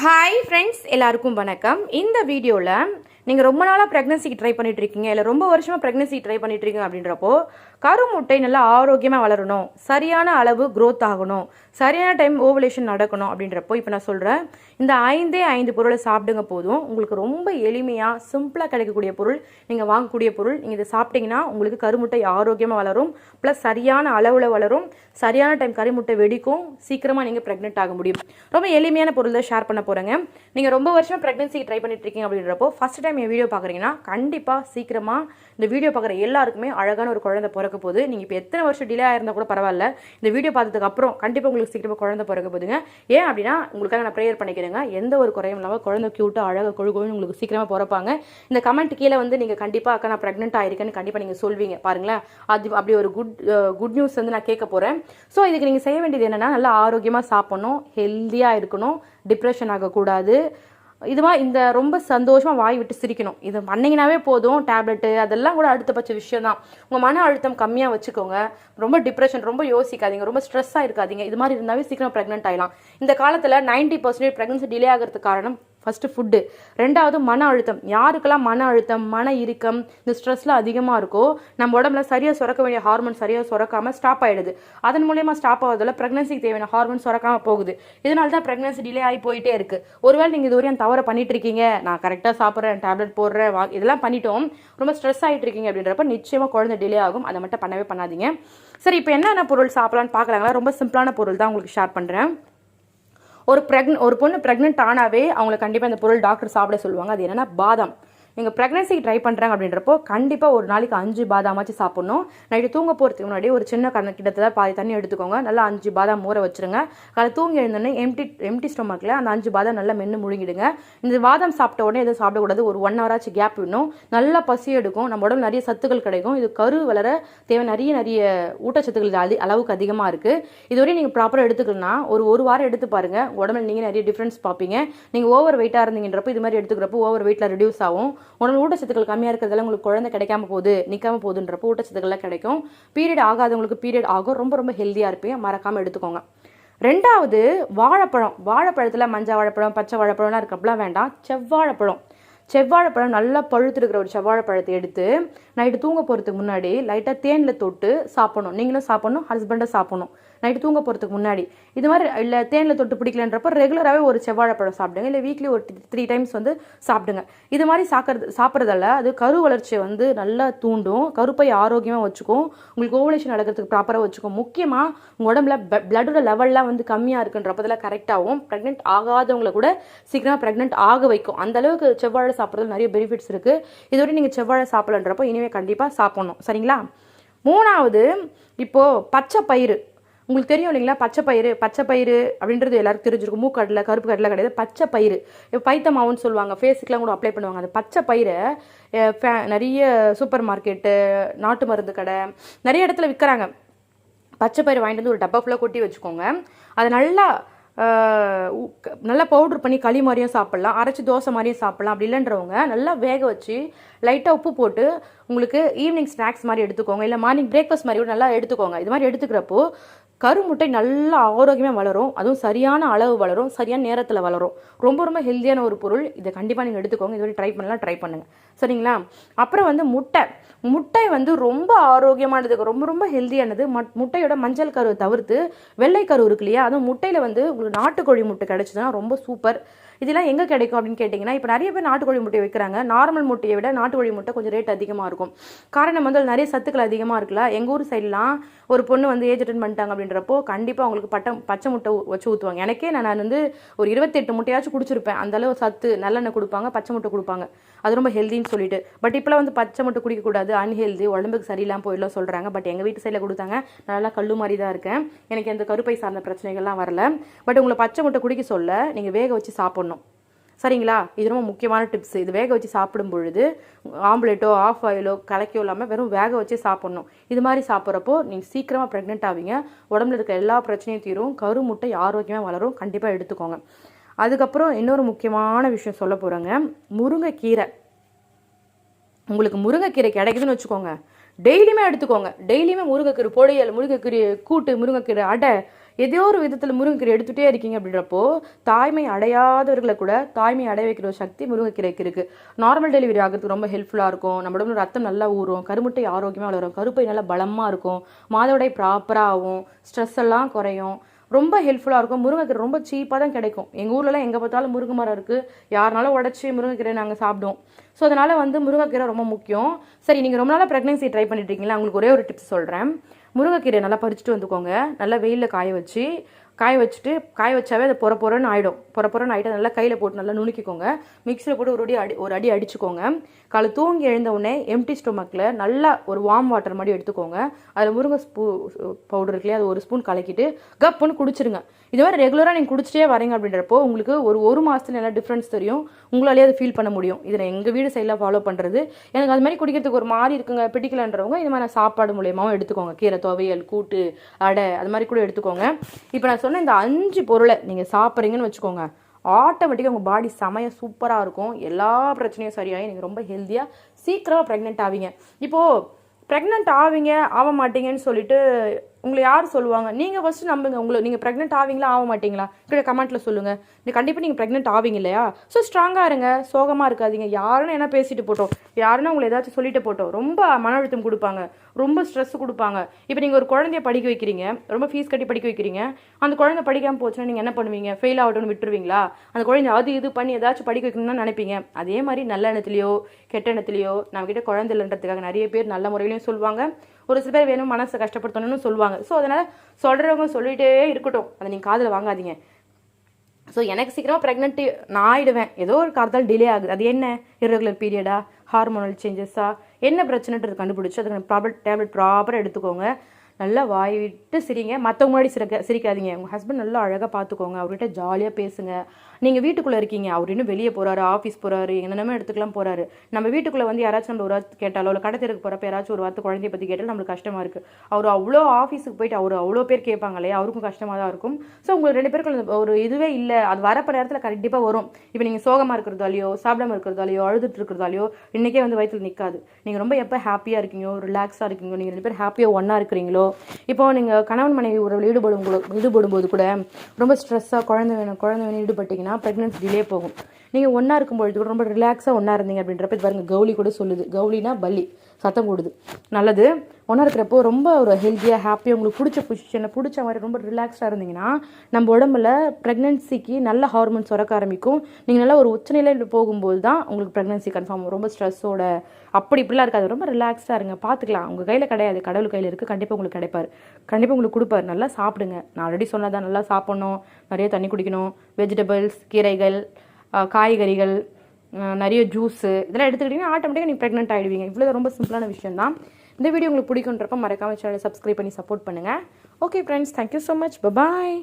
Hi friends, எல்லாருக்கும் வணக்கம். இந்த வீடியோவில் நீங்கள் ரொம்ப நாளாக ப்ரெக்னன்சிக்கு ட்ரை பண்ணிட்டு இருக்கீங்க, இல்லை ரொம்ப வருஷமாக ப்ரெக்னன்சிக்கு ட்ரை பண்ணிட்டு இருக்கீங்க அப்படின்றப்போ கருமுட்டை நல்லா ஆரோக்கியமாக வளரணும், சரியான அளவு க்ரோத் ஆகணும், சரியான டைம் ஓவலேஷன் நடக்கணும் அப்படின்றப்போ இப்போ நான் சொல்கிறேன், இந்த 5 பொருளை சாப்பிடுங்க போதும். உங்களுக்கு ரொம்ப எளிமையாக சிம்பிளாக கிடைக்கக்கூடிய பொருள், நீங்கள் வாங்கக்கூடிய பொருள். நீங்கள் இதை சாப்பிட்டீங்கன்னா உங்களுக்கு கருமுட்டை ஆரோக்கியமாக வளரும், ப்ளஸ் சரியான அளவில் வளரும், சரியான டைம் கருமுட்டை வெடிக்கும், சீக்கிரமாக நீங்கள் ப்ரெக்னென்ட் ஆக முடியும். ரொம்ப எளிமையான பொருள் தான் ஷேர் பண்ண போகிறேங்க. நீங்கள் ரொம்ப வருஷமாக ப்ரெக்னன்சிக்கு ட்ரை பண்ணிட்டு இருக்கீங்க அப்படின்றப்போ ஃபஸ்ட் டைம் என் வீடியோ பார்க்குறீங்கன்னா கண்டிப்பாக சீக்கிரமாக இந்த வீடியோ பார்க்குற எல்லாருக்குமே அழகான ஒரு குழந்தை பிறக்க போகுது. நீங்கள் இப்போ எத்தனை வருஷம் டிலே ஆயிருந்தால் கூட பரவாயில்ல, இந்த வீடியோ பார்த்ததுக்கு அப்புறம் கண்டிப்பாக உங்களுக்கு சீக்கிரமாக குழந்தை பிறக்க போகுதுங்க. ஏன் அப்படின்னா உங்களுக்காக நான் ப்ரேயர் பண்ணிக்கிறேங்க, எந்த ஒரு குறையும் இல்லாமல் குழந்தை க்யூட்டாக அழகாக கொழுகொழுன்னு உங்களுக்கு சீக்கிரமாக பிறப்பாங்க. இந்த கமெண்ட் கீழே வந்து நீங்கள் கண்டிப்பாக அக்கா நான் ப்ரெக்னென்ட் ஆயிருக்கேன்னு கண்டிப்பாக நீங்கள் சொல்வீங்க பாருங்களேன். அது அப்படி ஒரு குட் நியூஸ் வந்து நான் கேட்க போகிறேன். ஸோ இதுக்கு நீங்கள் செய்ய வேண்டியது என்னென்னா, நல்லா ஆரோக்கியமாக சாப்பிடணும், ஹெல்த்தியாக இருக்கணும், டிப்ரெஷன் ஆகக்கூடாது, இதுவாக இந்த ரொம்ப சந்தோஷமாக வாய் விட்டு சிரிக்கணும். இது பண்ணிங்கனாவே போதும். டேப்லெட்டு அதெல்லாம் கூட அடுத்தபட்ச விஷயம் தான். உங்கள் மன அழுத்தம் கம்மியாக வச்சுக்கோங்க, ரொம்ப டிப்ரெஷன் ரொம்ப யோசிக்காதீங்க, ரொம்ப ஸ்ட்ரெஸ்ஸாக இருக்காதீங்க. இது மாதிரி இருந்தாவே சீக்கிரம் ப்ரெக்னென்ட் ஆகலாம். இந்த காலத்தில் 90% ப்ரெக்னன்சி டிலே ஆகிறதுக்கு காரணம் ஃபஸ்ட்டு ஃபுட்டு, ரெண்டாவது மன அழுத்தம். யாருக்கெல்லாம் மன அழுத்தம், மன இறுக்கம், இந்த ஸ்ட்ரெஸ்லாம் அதிகமாக இருக்கோ நம்ம உடம்புல சரியாக சுரக்க வேண்டிய ஹார்மோன் சரியாக சுரக்காமல் ஸ்டாப் ஆகிடுது. அதன் மூலயமா ஸ்டாப் ஆகுறதுல ப்ரெக்னன்சிக்கு தேவையான ஹார்மோன் சுரக்காமல் போகுது. இதனால தான் ப்ரெக்னன்சி டிலே ஆகி போயிட்டே இருக்குது. ஒருவேளை நீங்கள் இது வரையும் தவற பண்ணிட்டு இருக்கீங்க, நான் கரெக்டாக சாப்பிட்றேன், டேப்லெட் போடுறேன், இதெல்லாம் பண்ணிட்டோம், ரொம்ப ஸ்ட்ரெஸ் ஆகிட்டு இருக்கீங்க அப்படின்றப்ப நிச்சயமாக குழந்தை டிலே ஆகும். அதை மட்டும் பண்ணவே பண்ணாதீங்க. சரி, இப்போ என்னென்ன பொருள் சாப்பிடலான்னு பார்க்கலாங்களா? ரொம்ப சிம்பிளான பொருள் தான் உங்களுக்கு ஷேர் பண்ணுறேன். ஒரு பொண்ணு ப்ரெக்னென்ட் ஆனாவே அவங்களை கண்டிப்பாக இந்த பொருள் டாக்டர் சாப்பிட சொல்லுவாங்க. அது என்னென்னா பாதாம். நீங்கள் ப்ரெக்னன்சிக்கு ட்ரை பண்ணுறாங்க அப்படின்றப்போ கண்டிப்பாக ஒரு நாளைக்கு 5 பாதாமாச்சு சாப்பிட்ணும். நைட்டு தூங்க போகிறதுக்கு முன்னாடி ஒரு சின்ன கிட்டத்தட்ட பாதி தண்ணி எடுத்துக்கோங்க, நல்லா 5 பாதாம் ஊற வச்சுருங்க. அதை தூங்கி எழுந்தோடனே எம்டி ஸ்டொமக்கில் அந்த 5 பாதாம் நல்லா மென்று முழுங்கிடுங்க. இந்த பாதாம் சாப்பிட்ட உடனே எதுவும் சாப்பிடக்கூடாது, ஒரு 1 hour ஆச்சு கேப் விடணும். நல்லா பசி எடுக்கும், நம்ம உடம்பு நிறைய சத்துக்கள் கிடைக்கும். இது கரு வளர தேவை நிறைய ஊட்டச்சத்துக்கள் அளவுக்கு அதிகமாக இருக்குது. இதுவரை நீங்கள் ப்ராப்பராக எடுத்துக்கணும்னா ஒரு வாரம் எடுத்து பாருங்கள், உடம்புல நீங்கள் நிறைய டிஃப்ரென்ஸ் பார்ப்பீங்க. நீங்கள் ஓவர் வெயிட்டாக இருந்தீங்கன்றப்போ இது மாதிரி எடுத்துக்கிறப்போ ஓவர் வெயிட்டில் ரெடியூஸ் ஆகும். உடனே ஊட்டச்சத்துக்கள் கம்மியாக இருக்கிறதால உங்களுக்கு குழந்தை கிடைக்காம போகுது, நிற்காம போகுதுன்றப்போ ஊட்டச்சத்துக்கள்லாம் கிடைக்கும். பீரியட் ஆகாதவங்களுக்கு பீரியட் ஆகும், ரொம்ப ஹெல்த்தியாக இருப்பீங்க, மறக்காமல் எடுத்துக்கோங்க. ரெண்டாவது வாழைப்பழத்தில் மஞ்சள் வாழைப்பழம், பச்சை வாழைப்பழம்லாம் இருக்கப்பெல்லாம் வேண்டாம். செவ்வாழைப்பழம் நல்லா பழுத்துருக்கிற ஒரு செவ்வாழைப்பழத்தை எடுத்து நைட்டு தூங்க போகிறதுக்கு முன்னாடி லைட்டாக தேனில் தொட்டு சாப்பிடணும். நீங்களும் சாப்பிடணும், ஹஸ்பண்டை சாப்பிடணும் நைட்டு தூங்க போகிறதுக்கு முன்னாடி. இது மாதிரி இல்லை தேனில் தொட்டு பிடிக்கலன்றப்போ ரெகுலராகவே ஒரு செவ்வாழைப்பழம் சாப்பிடுங்க, இல்லை வீக்லி ஒரு 3 times வந்து சாப்பிடுங்க. இது மாதிரி சாப்பிட்றதால அது கரு வளர்ச்சியை வந்து நல்லா தூண்டும், கருப்பை ஆரோக்கியமாக வச்சுக்கும், உங்களுக்கு ஓவலேஷன் நடக்கிறதுக்கு ப்ராப்பராக வச்சுக்கும். முக்கியமாக உங்கள் உடம்புல பிளட்டோட லெவல்லாம் வந்து கம்மியாக இருக்குன்றப்பதில் கரெக்டாகவும் ப்ரெக்னென்ட் ஆகாதவங்களை கூட சீக்கிரமாக ப்ரெக்னென்ட் ஆக வைக்கும். அந்தளவுக்கு செவ்வாழை சாப்பிட்றது நிறைய பெனிஃபிட்ஸ் இருக்குது. இதுவரை நீங்கள் செவ்வாழை சாப்பிடலன்றப்போ இனிமேல் கண்டிப்பாக சாப்பிடணும், சரிங்களா? மூணாவது, இப்போது பச்சை பயிறு உங்களுக்கு தெரியும் இல்லைங்களா? பச்சை பயிறு அப்படின்றது எல்லாருக்கும் தெரிஞ்சிருக்கும். மூக்கடலை, கருப்பு கடலை கிடையாது, பச்சை பயிறு. இப்போ பைத்த மாவுன்னு சொல்லுவாங்க, ஃபேஸுக்கெலாம் கூட அப்ளை பண்ணுவாங்க. அந்த பச்சை பயிரை நிறைய சூப்பர் மார்க்கெட்டு, நாட்டு மருந்து கடை நிறைய இடத்துல விற்கிறாங்க. பச்சை பயிறு வாங்கிட்டு வந்து ஒரு டப்பா ஃபுல்லாக கொட்டி வச்சுக்கோங்க. அதை நல்லா பவுட்ரு பண்ணி களி மாதிரியும் சாப்பிட்லாம், அரைச்சி தோசை மாதிரியும் சாப்பிட்லாம். அப்படி இல்லைன்றவங்க நல்லா வேக வச்சு லைட்டாக உப்பு போட்டு உங்களுக்கு ஈவினிங் ஸ்நாக்ஸ் மாதிரி எடுத்துக்கோங்க, இல்லை மார்னிங் பிரேக்ஃபாஸ்ட் மாதிரி கூட நல்லா எடுத்துக்கோங்க. இது மாதிரி எடுத்துக்கிறப்போ கருமுட்டை நல்லா ஆரோக்கியமாக வளரும், அதுவும் சரியான அளவு வளரும், சரியான நேரத்தில் வளரும். ரொம்ப ஹெல்த்தியான ஒரு பொருள். இதை கண்டிப்பாக நீங்கள் எடுத்துக்கோங்க. இதுவரை ட்ரை பண்ணுங்கள், சரிங்களா? அப்புறம் வந்து முட்டை வந்து ரொம்ப ஆரோக்கியமானதுக்கு ரொம்ப ஹெல்த்தியானது. முட்டையோட மஞ்சள் கரு தவிர்த்து வெள்ளை கரு இருக்கு இல்லையா, அதுவும் முட்டையில் வந்து உங்களுக்கு நாட்டுக்கோழி முட்டை கிடைச்சதுன்னா ரொம்ப சூப்பர். இதெல்லாம் எங்கே கிடைக்கும் அப்படின்னு கேட்டிங்கன்னா, இப்போ நிறைய பேர் நாட்டுக்கோழி முட்டையை வைக்கிறாங்க. நார்மல் முட்டையை விட நாட்டுக்கோழி முட்டை கொஞ்சம் ரேட் அதிகமாக இருக்கும். காரணம் வந்து நிறைய சத்துக்கள் அதிகமாக இருக்குல்ல. எங்கள் ஊர் சைட்லாம் ஒரு பொண்ணு வந்து ஏஜ் அட்டன் பண்ணிட்டாங்க அப்படின்றப்போ கண்டிப்பாக அவங்களுக்கு பச்சை முட்டை வச்சு ஊற்றுவாங்க. எனக்கே நான் வந்து ஒரு 28 முட்டையாச்சும் குடிச்சிருப்பேன். அந்தளவு சத்து, நல்லெண்ணெய் கொடுப்பாங்க, பச்சை முட்டை கொடுப்பாங்க. அது ரொம்ப ஹெல்தின்னு சொல்லிட்டு. பட் இப்போலாம் வந்து பச்சை முட்டை குடிக்கக்கூடாது, அன்ஹெல்தி, உடம்புக்கு சரியில்லாமல் போயிடலாம் சொல்கிறாங்க. பட் எங்கள் வீட்டு சைடில் கொடுத்தாங்க, நல்லா கல்லு மாதிரி தான் இருக்கேன், எனக்கு எந்த கருப்பை சார்ந்த பிரச்சனைகள்லாம் வரல. பட் உங்களை பச்சை முட்டை குடிக்க சொல்ல நீங்கள் வேக வச்சு சாப்பிட்ணும், சரிங்களா? இது ரொம்ப முக்கியமான டிப்ஸ். இது வேக வச்சு சாப்பிடும் பொழுது ஆம்லேட்டோ ஆஃப் ஆயிலோ கலக்கியோ இல்லாமல் வெறும் வேக வச்சு சாப்பிட்ணும். இது மாதிரி சாப்பிட்றப்போ நீங்கள் சீக்கிரமாக ப்ரெக்னென்ட் ஆவீங்க, உடம்புல இருக்க எல்லா பிரச்சனையும் தீரும், கருமுட்டை ஆரோக்கியமாக வளரும். கண்டிப்பாக எடுத்துக்கோங்க. அதுக்கப்புறம் இன்னொரு முக்கியமான விஷயம் சொல்ல போகிறேங்க, முருங்கைக்கீரை. உங்களுக்கு முருங்கைக்கீரை கிடைக்குதுன்னு வச்சுக்கோங்க, டெய்லியுமே எடுத்துக்கோங்க. டெய்லியுமே முருங்கைக்கீரை பொரியல், முருங்கைக்கீரை கூட்டு, முருங்கைக்கீரை அடை, ஏதோ ஒரு விதத்தில் முருங்கைக்கீரை எடுத்துகிட்டே இருக்கீங்க அப்படின்றப்போ தாய்மை அடையாதவர்களை கூட தாய்மை அடைய வைக்கிற ஒரு சக்தி முருங்கைக்கீரைக்கு இருக்குது. நார்மல் டெலிவரி ஆகிறதுக்கு ரொம்ப ஹெல்ப்ஃபுல்லாக இருக்கும். நம்ம உடம்புல ரத்தம் நல்லா ஊறும், கருமுட்டை ஆரோக்கியமாக வளரும், கருப்பை நல்லா பலமாக இருக்கும், மாதவிடாய் ப்ராப்பராக ஆகும், ஸ்ட்ரெஸ் எல்லாம் குறையும், ரொம்ப ஹெல்ப்ஃபுல்லாக இருக்கும். முருங்கைக்கீரை ரொம்ப சீப்பாக தான் கிடைக்கும். எங்கள் ஊர்லலாம் எங்கே பார்த்தாலும் முருங்கை மரம் இருக்குது. யாருனாலும் உடச்சி முருங்கைக்கீரை நாங்கள் சாப்பிடுவோம். ஸோ அதனால் முருங்கைக்கீரை ரொம்ப முக்கியம். சரி, நீங்கள் ரொம்ப நாளாக ப்ரெக்னன்சி ட்ரை பண்ணிட்டு இருக்கீங்களா, உங்களுக்கு ஒரே ஒரு டிப்ஸ் சொல்கிறேன். முருங்கைக்கீரை நல்லா பறிச்சுட்டு வந்துக்கோங்க. நல்லா வெயிலில் காய வச்சாவே அது பொறன்னு ஆகிடும். பொறன்னு ஆகிட்டு நல்லா கையில் போட்டு நல்லா நுணுக்கிக்கோங்க. மிக்சியில் போட்டு ஒரு அடி அடிச்சுக்கோங்க. காலை தூங்கி எழுந்த உடனே எம்டி ஸ்டொமக்கில் நல்லா ஒரு வார்ம் வாட்டர் மாதிரி எடுத்துக்கோங்க. அதில் முருங்கை பவுடர் இருக்குல்லையா, அது ஒரு ஸ்பூன் கலக்கிட்டு கப்புன்னு குடிச்சிருங்க. இது மாதிரி ரெகுலராக நீங்கள் குடிச்சிட்டே வரீங்க அப்படின்றப்போ உங்களுக்கு ஒரு மாதத்துல நல்லா டிஃப்ரென்ஸ் தெரியும். உங்களாலேயே அதை ஃபீல் பண்ண முடியும். இதில் எங்கள் வீடு சைடில் ஃபாலோ பண்ணுறது. எனக்கு அது மாதிரி குடிக்கிறதுக்கு ஒரு மாதிரி இருக்குங்க, பிடிக்கலன்றவங்க இது மாதிரி சாப்பாடு மூலியமாகவும் எடுத்துக்கோங்க. கீரை, துவையல், கூட்டு, அடை அது மாதிரி கூட எடுத்துக்கோங்க. இப்போ நான் சொன்ன இந்த 5 பொருளை நீங்கள் சாப்பிட்றீங்கன்னு வச்சுக்கோங்க, ஆட்டோமேட்டிக்காக உங்கள் பாடி செமையாக சூப்பராக இருக்கும். எல்லா பிரச்சனையும் சரியாகி நீங்கள் ரொம்ப ஹெல்த்தியாக சீக்கிரமாக ப்ரெக்னென்ட் ஆவீங்க. இப்போது ப்ரெக்னென்ட் ஆக மாட்டீங்கன்னு சொல்லிட்டு உங்களை யார் சொல்லுவாங்க? நீங்கள் ஃபஸ்ட்டு நம்புங்க. நீங்கள் ப்ரெக்னென்ட் ஆவீங்களா ஆக மாட்டீங்களா கீழே கமெண்ட்டில் சொல்லுங்கள். கண்டிப்பாக நீங்கள் ப்ரெக்னென்ட் ஆவீங்க இல்லையா? ஸோ ஸ்ட்ராங்காக இருங்க, சோகமாக இருக்காதீங்க. யாருன்னு என்ன பேசிட்டு போட்டோம், யாருன்னா உங்களை ஏதாச்சும் சொல்லிட்டு போட்டோம், ரொம்ப மன அழுத்தம் கொடுப்பாங்க, ரொம்ப ஸ்ட்ரெஸ் கொடுப்பாங்க. இப்போ நீங்கள் ஒரு குழந்தைய படிக்க வைக்கிறீங்க, ரொம்ப ஃபீஸ் கட்டி படிக்க வைக்கிறீங்க, அந்த குழந்தை படிக்காமல் போச்சுன்னா நீங்கள் என்ன பண்ணுவீங்க? ஃபெயில் ஆகட்டும்னு விட்டுருவீங்களா? அந்த குழந்தை அது இது பண்ணி ஏதாச்சும் படிக்க வைக்கணும்னு நினைப்பீங்க. அதே மாதிரி நல்ல எண்ணத்துலையோ கெட்ட எண்ணத்துலையோ நம்மக்கிட்ட குழந்தை இல்லைன்றதுக்காக நிறைய பேர் நல்ல முறையிலையும் சொல்லுவாங்க, ஒரு சில பேர் வேணும் மனசை கஷ்டப்படுத்தணும்னு சொல்லுவாங்க. ஸோ அதனால் சொல்கிறவங்க சொல்லிகிட்டே இருக்கட்டும், அதை நீங்கள் காதில் வாங்காதீங்க. ஸோ எனக்கு சீக்கிரமாக ப்ரெக்னென்ட் நான் ஆகிடுவேன், ஏதோ ஒரு காரணத்தால் டிலே ஆகுது. அது என்ன? இர்ரெகுலர் பீரியடா, ஹார்மோனல் சேஞ்சஸா, என்ன பிரச்சனைன்றது கண்டுபிடிச்சி அதுக்கு டேப்லெட் ப்ராப்பராக எடுத்துக்கோங்க. நல்லா வாய் விட்டு சிரிங்க. மற்றவங்க முன்னாடி சிரிக்காதீங்க. உங்கள் ஹஸ்பண்ட் நல்லா அழகாக பார்த்துக்கோங்க. அவர்கிட்ட ஜாலியாக பேசுங்க. நீங்கள் வீட்டுக்குள்ளே இருக்கீங்க, அவர் இன்னும் வெளியே போகிறாரு, ஆஃபீஸ் போகிறாரு, என்னென்னமே இடத்துக்குலாம் போகிறாரு. நம்ம வீட்டுக்குள்ளே யாராச்சும் நம்ம ஒரு வார்த்தை கேட்டாலோ இல்லை கடை தெருக்கு போகிறப்ப யாராச்சும் ஒரு வார்த்தை குழந்தைய பற்றி கேட்டாலும் நம்மளுக்கு கஷ்டமாக இருக்குது. அவர் அவ்வளோ ஆஃபீஸுக்கு போயிட்டு அவ்வளோ பேர் கேட்பாங்க இல்லையா, அவருக்கும் கஷ்டமாக தான் இருக்கும். ஸோ உங்களுக்கு 2 பேருக்கு ஒரு இதுவே இல்லை. அது வரப்போ நேரத்தில் கண்டிப்பாக வரும். இப்போ நீங்கள் சோகமாக இருக்கிறதாலையோ, சாப்பிடாமல் இருக்கிறதாலையோ, அழுதுட்டு இருக்கிறதாலையோ இன்றைக்கே வயிற்றில் நிற்காது. நீங்கள் ரொம்ப எப்போ ஹாப்பியாக இருக்கீங்களோ, ரிலாக்ஸாக இருக்கீங்களோ, நீங்கள் 2 பேர் ஹாப்பியாக ஒன்றா இருக்கிறீங்களோ, இப்போ நீங்கள் கணவன் மனைவி உறவில் ஈடுபடும்போது கூட ரொம்ப ஸ்ட்ரெஸ்ஸாக குழந்தை வேணும் ஈடுபட்டிங்கன்னா ப்ரெக்னன்சி டிலே போகும். நீங்கள் ஒன்றா இருக்கும்பொழுது கூட ரொம்ப ரிலாக்ஸாக ஒன்றா இருந்தீங்க அப்படின்றப்ப பாருங்கள், கௌலி கூட சொல்லுது, கௌலினா பல்லி சத்தம் போடுது. நல்லது. ஒன்றா இருக்கிறப்போ ரொம்ப ஒரு ஹெல்த்தியாக ஹாப்பியாக உங்களுக்கு பிடிச்ச பொசிஷனில் பிடிச்ச மாதிரி ரொம்ப ரிலாக்ஸாக இருந்தீங்கன்னா நம்ம உடம்புல ப்ரெக்னன்சிக்கு நல்ல ஹார்மோன்ஸ் சுரக்க ஆரம்பிக்கும். நீங்கள் நல்லா ஒரு உச்சநிலையில் போகும்போது தான் உங்களுக்கு ப்ரெக்னன்சி கன்ஃபார்ம். ரொம்ப ஸ்ட்ரெஸ்ஸோட இப்படிலாம் இருக்காது. ரொம்ப ரிலாக்ஸாக இருங்க, பார்த்துக்கலாம். உங்கள் கையில் கிடையாது, கடவுள் கையில் இருக்குது. கண்டிப்பாக உங்களுக்கு கிடைப்பார், கண்டிப்பாக உங்களுக்கு கொடுப்பார். நல்லா சாப்பிடுங்க. நான் ஆல்ரெடி சொன்னதான், நல்லா சாப்பிட்ணும், நிறைய தண்ணி குடிக்கணும், வெஜிடபிள்ஸ், கீரைகள், காய்கறிகள், நிறைய ஜூஸு இதெல்லாம் எடுத்துக்கிட்டிங்கன்னா ஆட்டோமேட்டிக்காக நீங்கள் ப்ரெக்னென்ட் ஆகிடுவீங்க. இவ்வளோ ரொம்ப சிம்பிளான விஷயம் தான். இந்த வீடியோ உங்களுக்கு பிடிக்குன்றப்ப மறக்காமல் சேனலை சப்ஸ்கிரைப் பண்ணி சப்போர்ட் பண்ணுங்கள். Okay friends, thank you so much. பாய்.